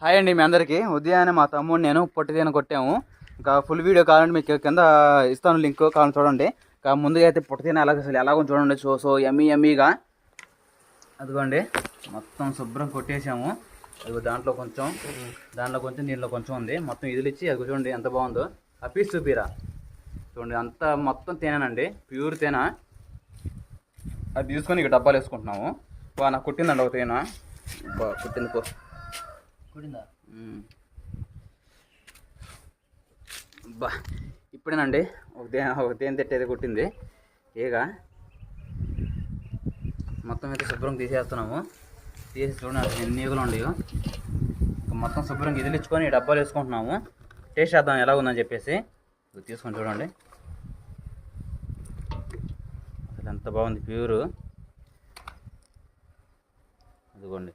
Hi అండి మీ అందరికీ. ఉదయాన్నే మా తమ్ముడు నేను పొట్టి తేనె కొట్టాము. ఇంకా ఫుల్ వీడియో కావాలంటే మీకు కింద ఇస్తాను లింక్, కావాలని చూడండి. ఇంకా ముందుగా అయితే పొట్టి తేనె ఎలాగో చూడండి. సో ఎమ్మీగా అదిగోండి, మొత్తం శుభ్రం కొట్టేసాము. అది దాంట్లో కొంచెం దీంట్లో కొంచెం ఉంది. మొత్తం ఇదిలిచ్చి అది చూడండి ఎంత బాగుందో. ఆ పీస్ చూపిరా చూడండి, అంతా మొత్తం తేనండి, ప్యూర్ తేనె. అది తీసుకొని ఇక డబ్బాలు వేసుకుంటున్నాము. నాకు కుట్టిందండి ఒక తేనె, కుట్టింది కుట్టిందా బా. ఇప్పుడేనండి ఒక తేనె తెట్టేది కుట్టింది. ఏగ మొత్తం అయితే శుభ్రం తీసేస్తున్నాము. తీసి చూడండి ఎన్ని ఈగలు ఉండేవి. మొత్తం శుభ్రంగా ఇదిలిచ్చుకొని డబ్బాలు వేసుకుంటున్నాము. టేస్ట్ చేద్దాం ఎలా ఉందని చెప్పేసి. తీసుకొని చూడండి అసలు ఎంత బాగుంది, ప్యూరు. అదిగోండి.